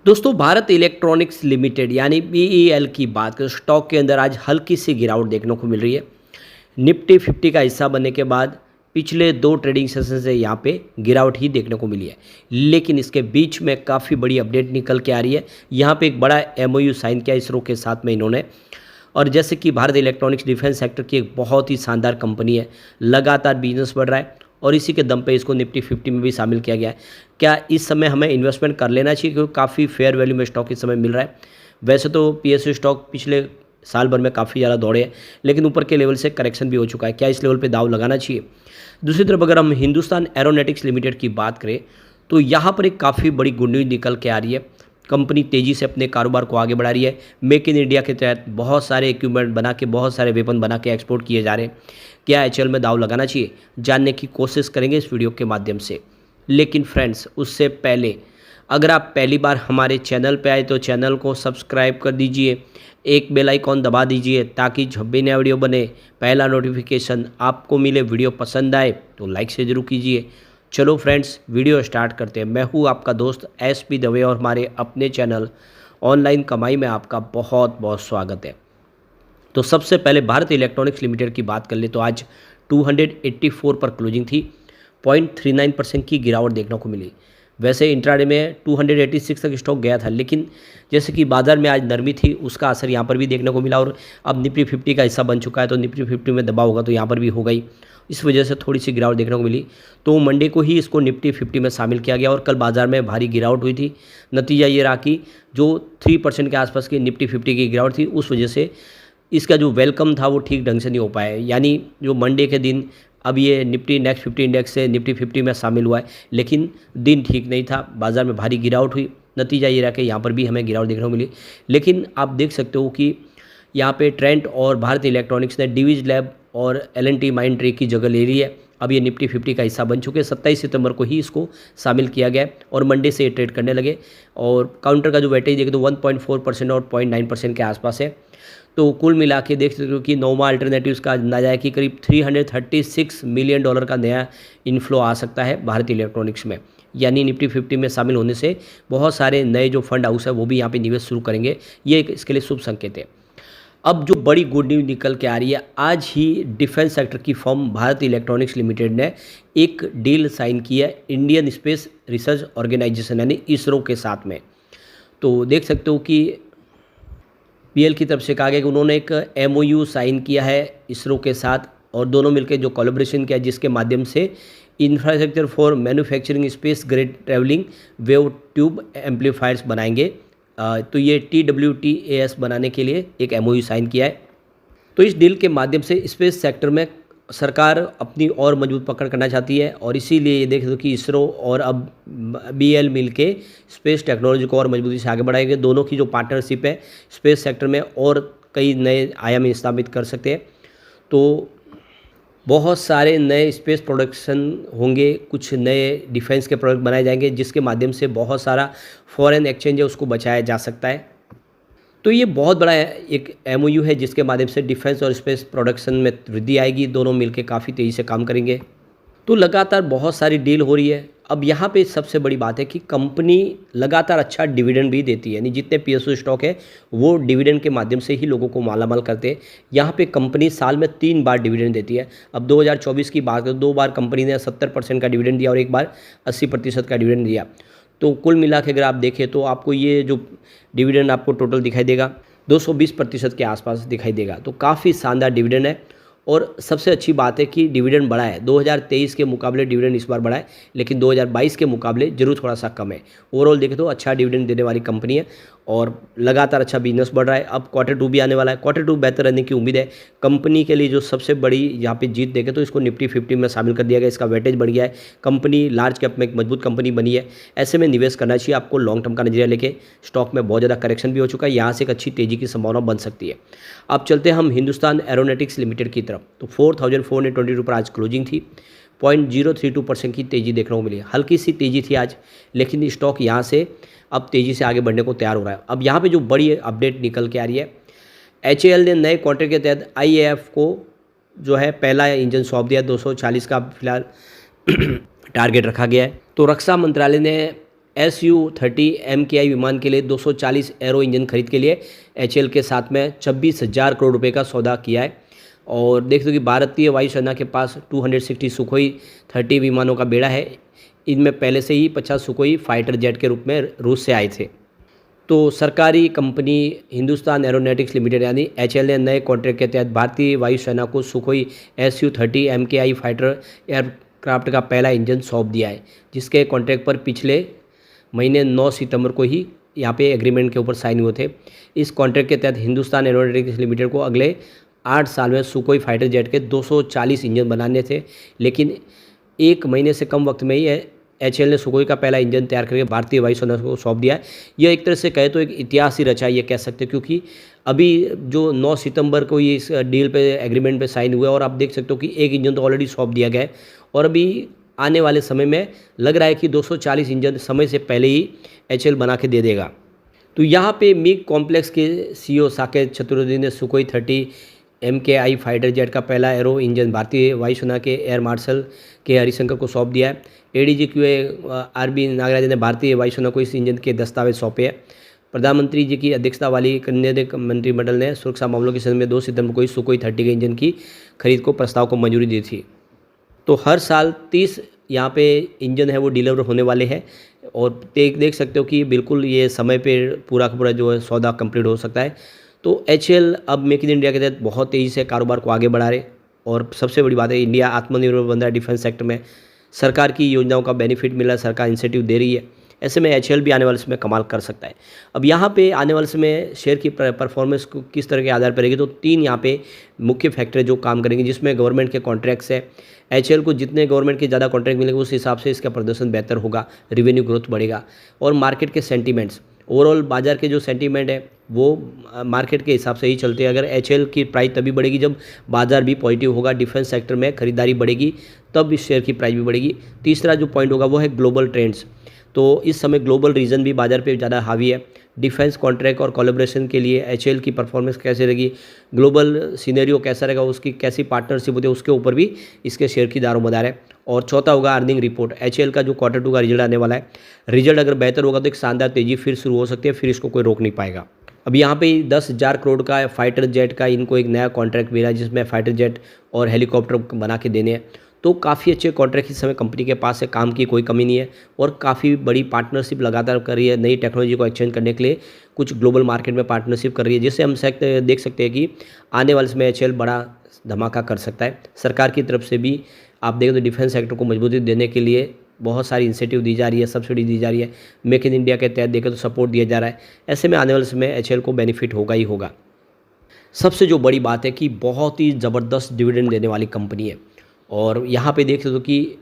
दोस्तों Bharat electronics limited यानी BEL की बात करें, स्टॉक के अंदर आज हल्की सी गिरावट देखने को मिल रही है। निफ्टी 50 का हिस्सा बनने के बाद पिछले दो ट्रेडिंग सेशन से यहाँ पे गिरावट ही देखने को मिली है, लेकिन इसके बीच में काफ़ी बड़ी अपडेट निकल के आ रही है। यहाँ पे एक बड़ा एमओयू साइन किया इसरो के साथ में इन्होंने। और जैसे कि भारत इलेक्ट्रॉनिक्स डिफेंस सेक्टर की एक बहुत ही शानदार कंपनी है, लगातार बिजनेस बढ़ रहा है और इसी के दम पे इसको निफ्टी 50 में भी शामिल किया गया है। क्या इस समय हमें इन्वेस्टमेंट कर लेना चाहिए, क्योंकि काफ़ी फेयर वैल्यू में स्टॉक इस समय मिल रहा है। वैसे तो पीएसयू स्टॉक पिछले साल भर में काफ़ी ज़्यादा दौड़े हैं, लेकिन ऊपर के लेवल से करेक्शन भी हो चुका है। क्या इस लेवल पे दाव लगाना चाहिए? दूसरी तरफ अगर हम हिंदुस्तान एरोनॉटिक्स लिमिटेड की बात करें, तो यहाँ पर एक काफ़ी बड़ी गुड न्यूज़ निकल के आ रही है। कंपनी तेज़ी से अपने कारोबार को आगे बढ़ा रही है। मेक इन इंडिया के तहत बहुत सारे इक्विपमेंट बना के, बहुत सारे वेपन बना के एक्सपोर्ट किए जा रहे हैं। क्या एचएल में दाव लगाना चाहिए, जानने की कोशिश करेंगे इस वीडियो के माध्यम से। लेकिन फ्रेंड्स, उससे पहले अगर आप पहली बार हमारे चैनल पे आए तो चैनल को सब्सक्राइब कर दीजिए, एक बेल आइकॉन दबा दीजिए, ताकि जब भी नया वीडियो बने पहला नोटिफिकेशन आपको मिले। वीडियो पसंद आए तो लाइक से ज़रूर कीजिए। चलो फ्रेंड्स, वीडियो स्टार्ट करते हैं। मैं हूँ आपका दोस्त एसपी दवे और हमारे अपने चैनल ऑनलाइन कमाई में आपका बहुत बहुत स्वागत है। तो सबसे पहले भारत इलेक्ट्रॉनिक्स लिमिटेड की बात कर ले तो आज 284 पर क्लोजिंग थी। 0.39% की गिरावट देखने को मिली। वैसे इंट्राडे में 286 तक स्टॉक गया था, लेकिन जैसे कि बाजार में आज नरमी थी, उसका असर यहाँ पर भी देखने को मिला। और अब निफ्टी 50 का हिस्सा बन चुका है, तो निफ्टी 50 में दबाव होगा तो यहाँ पर भी हो गई। इस वजह से थोड़ी सी गिरावट देखने को मिली। तो मंडे को ही इसको निफ्टी 50 में शामिल किया गया और कल बाजार में भारी गिरावट हुई थी। नतीजा ये रहा कि जो 3% के आसपास की निफ्टी 50 की गिरावट थी, उस वजह से इसका जो वेलकम था वो ठीक ढंग से नहीं हो पाया। यानी जो मंडे के दिन अब ये निफ्टी नेक्स्ट 50 इंडेक्स से निफ्टी 50 में शामिल हुआ है, लेकिन दिन ठीक नहीं था, बाज़ार में भारी गिरावट हुई। नतीजा ये रहा कि यहाँ पर भी हमें गिरावट देखने को मिली। लेकिन आप देख सकते हो कि यहाँ पे ट्रेंट और भारत इलेक्ट्रॉनिक्स ने डिवीज लैब और एल&टी माइंड ट्री की जगह ले ली है। अब ये निफ्टी 50 का हिस्सा बन चुके हैं। 27 सितंबर को ही इसको शामिल किया गया और मंडे से ये ट्रेड करने लगे। और काउंटर का जो वेटेज देखें तो 1.4% और 0.9% के आसपास है। तो कुल मिला के देख सकते हो कि नोवा अल्टरनेटिव्स का अंदाजा है कि करीब $336 मिलियन का नया इनफ्लो आ सकता है भारत इलेक्ट्रॉनिक्स में। यानी निफ्टी 50 में शामिल होने से बहुत सारे नए जो फंड हाउस है वो भी यहाँ पे निवेश शुरू करेंगे। ये एक इसके लिए शुभ संकेत है। अब जो बड़ी गुड न्यूज़ निकल के आ रही है, आज ही डिफेंस सेक्टर की फर्म भारत इलेक्ट्रॉनिक्स लिमिटेड ने एक डील साइन की है इंडियन स्पेस रिसर्च ऑर्गेनाइजेशन यानी इसरो के साथ में। तो देख सकते हो कि पीएल की तरफ से कहा गया कि उन्होंने एक एमओयू साइन किया है इसरो के साथ और दोनों मिलकर जो कोलैबोरेशन किया, जिसके माध्यम से infrastructure for manufacturing space grade travelling wave tube amplifiers बनाएंगे। तो ये TWTAS बनाने के लिए एक एमओयू साइन किया है। तो इस डील के माध्यम से स्पेस सेक्टर में सरकार अपनी और मजबूत पकड़ करना चाहती है और इसीलिए ये देख दो कि इसरो और अब बीएल मिल के स्पेस टेक्नोलॉजी को और मजबूती से आगे बढ़ाएंगे। दोनों की जो पार्टनरशिप है स्पेस सेक्टर में और कई नए आयाम स्थापित कर सकते हैं। तो बहुत सारे नए स्पेस प्रोडक्शन होंगे, कुछ नए डिफेंस के प्रोडक्ट बनाए जाएंगे, जिसके माध्यम से बहुत सारा फॉरेन एक्सचेंज है उसको बचाया जा सकता है। तो ये बहुत बड़ा एक एमओयू है जिसके माध्यम से डिफेंस और स्पेस प्रोडक्शन में वृद्धि आएगी। दोनों मिलकर काफ़ी तेज़ी से काम करेंगे। तो लगातार बहुत सारी डील हो रही है। अब यहाँ पे सबसे बड़ी बात है कि कंपनी लगातार अच्छा डिविडेंड भी देती है, यानी जितने पीएसयू स्टॉक है वो डिविडेंड के माध्यम से ही लोगों को मालामाल करते हैं। यहाँ पे कंपनी साल में 3 बार डिविडेंड देती है। अब 2024 की बात करें, 2 बार कंपनी ने 70% का डिविडेंड दिया और एक बार 80% का डिविडेंड दिया। तो कुल मिला के अगर आप देखें तो आपको ये जो डिविडेंड आपको टोटल दिखाई देगा 220% के आसपास दिखाई देगा। तो काफ़ी शानदार डिविडेंड है और सबसे अच्छी बात है कि डिविडेंड बढ़ा है। 2023 के मुकाबले डिविडेंड इस बार बढ़ा है, लेकिन 2022 के मुकाबले जरूर थोड़ा सा कम है। ओवरऑल देखें तो अच्छा डिविडेंड देने वाली कंपनी है और लगातार अच्छा बिजनेस बढ़ रहा है। अब Q2 भी आने वाला है। Q2 बेहतर रहने की उम्मीद है। कंपनी के लिए जो सबसे बड़ी यहाँ पे जीत देखें तो इसको निफ्टी 50 में शामिल कर दिया गया। इसका वेटेज बढ़ गया है। कंपनी लार्ज कैप में एक मजबूत कंपनी बनी है। ऐसे में निवेश करना चाहिए आपको लॉन्ग टर्म का नजरिया लेके। स्टॉक में बहुत ज़्यादा करेक्शन भी हो चुका है, यहाँ से एक अच्छी तेजी की संभावना बन सकती है। अब चलते हैं हम हिंदुस्तान एरोनॉटिक्स लिमिटेड की तरफ। तो 4422 पर आज क्लोजिंग थी। 0.032% की तेज़ी देखने को मिली। हल्की सी तेज़ी थी आज, लेकिन स्टॉक यहाँ से अब तेज़ी से आगे बढ़ने को तैयार हो रहा है। अब यहाँ पे जो बड़ी अपडेट निकल के आ रही है, HAL ने नए कॉन्ट्रैक्ट के तहत IAF को जो है पहला इंजन सौंप दिया। 240 का फिलहाल टारगेट रखा गया है। तो रक्षा मंत्रालय ने Su-30 MKI विमान के लिए 240 एरो इंजन खरीद के लिए HAL के साथ में 26,000 करोड़ रुपए का सौदा किया है। और देख दो कि भारतीय वायुसेना के पास 260 सुखोई 30 विमानों का बेड़ा है। इनमें पहले से ही 50 सुखोई फाइटर जेट के रूप में रूस से आए थे। तो सरकारी कंपनी हिंदुस्तान एरोनॉटिक्स लिमिटेड यानी HAL ने नए कॉन्ट्रैक्ट के तहत भारतीय वायुसेना को Sukhoi Su-30 MKI fighter aircraft का पहला इंजन सौंप दिया है, जिसके कॉन्ट्रैक्ट पर पिछले महीने 9 सितंबर को ही यहाँ पे एग्रीमेंट के ऊपर साइन हुए थे। इस कॉन्ट्रैक्ट के तहत हिंदुस्तान एरोनॉटिक्स लिमिटेड को अगले 8 साल में सुखोई फाइटर जेट के 240 इंजन बनाने थे, लेकिन 1 महीने से कम वक्त में ही HAL ने सुखोई का पहला इंजन तैयार करके भारतीय वायुसेना को सौंप दिया है। यह एक तरह से कहे तो एक इतिहास ही रचा ये कह सकते हैं, क्योंकि अभी जो 9 सितंबर को ये इस डील पे एग्रीमेंट पे साइन हुआ है और आप देख सकते हो कि एक इंजन तो ऑलरेडी सौंप दिया गया है और अभी आने वाले समय में लग रहा है कि 240 इंजन समय से पहले ही HAL बना के दे देगा। तो यहाँ पे मिग कॉम्प्लेक्स के CEO साकेत चतुर्वेदी ने सुखोई 30 MKI फाइटर जेट का पहला एरो इंजन भारतीय वायुसेना के एयर मार्शल के हरिशंकर को सौंप दिया है। ADG-QA RB नागराजन ने भारतीय वायुसेना को इस इंजन के दस्तावेज सौंपे हैं। प्रधानमंत्री जी की अध्यक्षता वाली केंद्रीय मंत्रिमंडल ने सुरक्षा मामलों की सदन में 2 सितंबर को इस सुखोई 30 के इंजन की खरीद को प्रस्ताव को मंजूरी दी थी। तो हर साल 30 यहाँ पे इंजन है वो डिलीवर होने वाले हैं और देख सकते हो कि बिल्कुल ये समय पे पूरा का पूरा जो है सौदा कंप्लीट हो सकता है। तो HAL अब मेक इन इंडिया के तहत बहुत तेज़ी से कारोबार को आगे बढ़ा रहे और सबसे बड़ी बात है इंडिया आत्मनिर्भर बन रहा है डिफेंस सेक्टर में। सरकार की योजनाओं का बेनिफिट मिल रहा है, सरकार इंसेंटिव दे रही है। ऐसे में HAL भी आने वाले समय कमाल कर सकता है। अब यहाँ पे आने वाले समय शेयर की परफॉर्मेंस को किस तरह के आधार पर रहेगी, तो 3 यहाँ पे मुख्य फैक्टर जो काम करेंगे, जिसमें गवर्नमेंट के कॉन्ट्रैक्ट्स है। HAL को जितने गवर्नमेंट के ज़्यादा कॉन्ट्रैक्ट मिलेंगे उस हिसाब से इसका प्रदर्शन बेहतर होगा, रेवेन्यू ग्रोथ बढ़ेगा। और मार्केट के सेंटीमेंट्स, ओवरऑल बाजार के जो सेंटीमेंट है वो मार्केट के हिसाब से ही चलते हैं। अगर HAL की प्राइस तभी बढ़ेगी जब बाजार भी पॉजिटिव होगा, डिफेंस सेक्टर में खरीदारी बढ़ेगी, तब इस शेयर की प्राइस भी बढ़ेगी। तीसरा जो पॉइंट होगा वो है ग्लोबल ट्रेंड्स। तो इस समय ग्लोबल रीजन भी बाजार पे ज़्यादा हावी है। डिफेंस कॉन्ट्रैक्ट और कोलैबोरेशन के लिए HAL की परफॉर्मेंस कैसे रहेगी, ग्लोबल सिनेरियो कैसा रहेगा, उसकी कैसी पार्टनरशिप होती है, उसके ऊपर भी इसके शेयर की दारोमदार है। और चौथा होगा अर्निंग रिपोर्ट। HAL का जो Q2 का रिजल्ट आने वाला है, रिजल्ट अगर बेहतर होगा तो एक शानदार तेज़ी फिर शुरू हो सकती है, फिर इसको कोई रोक नहीं पाएगा। अब यहाँ पे 10,000 करोड़ का फाइटर जेट का इनको एक नया कॉन्ट्रैक्ट मिला है, जिसमें फाइटर जेट और हेलीकॉप्टर बना के देने हैं। तो काफ़ी अच्छे कॉन्ट्रैक्ट इस समय कंपनी के पास है, काम की कोई कमी नहीं है और काफ़ी बड़ी पार्टनरशिप लगातार कर रही है। नई टेक्नोलॉजी को एक्सचेंज करने के लिए कुछ ग्लोबल मार्केट में पार्टनरशिप कर रही है, जिससे हम देख सकते हैं कि आने वाले समय HAL बड़ा धमाका कर सकता है। सरकार की तरफ से भी आप देखें तो डिफेंस सेक्टर को मजबूती देने के लिए बहुत सारी इंसेंटिव दी जा रही है, सब्सिडी दी जा रही है। मेक इन इंडिया के तहत देखें तो सपोर्ट दिया जा रहा है। ऐसे में आने वाले समय HAL को बेनिफिट होगा ही होगा। सबसे जो बड़ी बात है कि बहुत ही ज़बरदस्त डिविडेंड देने वाली कंपनी है और यहाँ पे देख सकते हो कि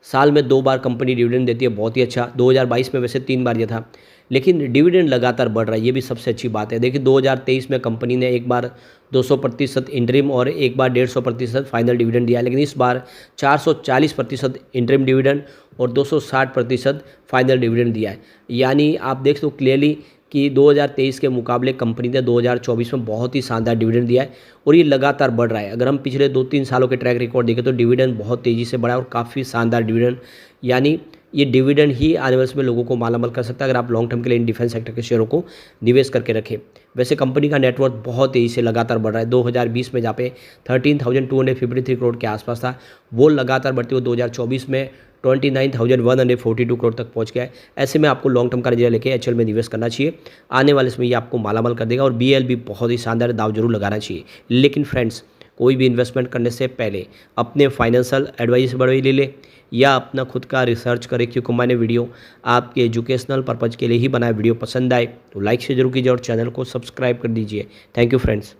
साल में 2 बार कंपनी डिविडेंड देती है, बहुत ही अच्छा। 2022 में वैसे 3 बार दिया था, लेकिन डिविडेंड लगातार बढ़ रहा है, ये भी सबसे अच्छी बात है। देखिए 2023 में कंपनी ने एक बार 200% इंटरिम और एक बार 150% फाइनल डिविडेंड दिया, लेकिन इस बार 440% इंटरिम डिविडेंड और 260% फाइनल डिविडेंड दिया है। यानी आप देख सकते हो क्लियरली कि 2023 के मुकाबले कंपनी ने 2024 में बहुत ही शानदार डिविडेंड दिया है और ये लगातार बढ़ रहा है। अगर हम पिछले 2-3 सालों के ट्रैक रिकॉर्ड देखें तो डिविडेंड बहुत तेज़ी से बढ़ा है और काफ़ी शानदार डिविडेंड, यानी ये डिविडेंड ही आने वाले समय लोगों को मालामाल कर सकता है अगर आप लॉन्ग टर्म के लिए इन डिफेंस सेक्टर के शेयरों को निवेश करके रखें। वैसे कंपनी का नेटवर्थ बहुत तेज़ी से लगातार बढ़ रहा है। 2020 में जहाँ पे 13,253 करोड़ के आसपास था, वो लगातार बढ़ते हुए 2024 में 29,142 करोड़ तक पहुंच गया है। ऐसे में आपको लॉन्ग टर्म का नजरिया लेके HAL में निवेश करना चाहिए। आने वाले समय ये आपको मालामाल कर देगा और BL भी बहुत ही शानदार दाव जरूर लगाना चाहिए। लेकिन फ्रेंड्स, कोई भी इन्वेस्टमेंट करने से पहले अपने फाइनेंशियल एडवाइस बड़े ले ले या अपना खुद का रिसर्च करें, क्योंकि मैंने वीडियो आपके एजुकेशनल पर्पज़ के लिए ही बनाया। वीडियो पसंद आए तो लाइक से जरूर कीजिए और चैनल को सब्सक्राइब कर दीजिए। Thank you friends.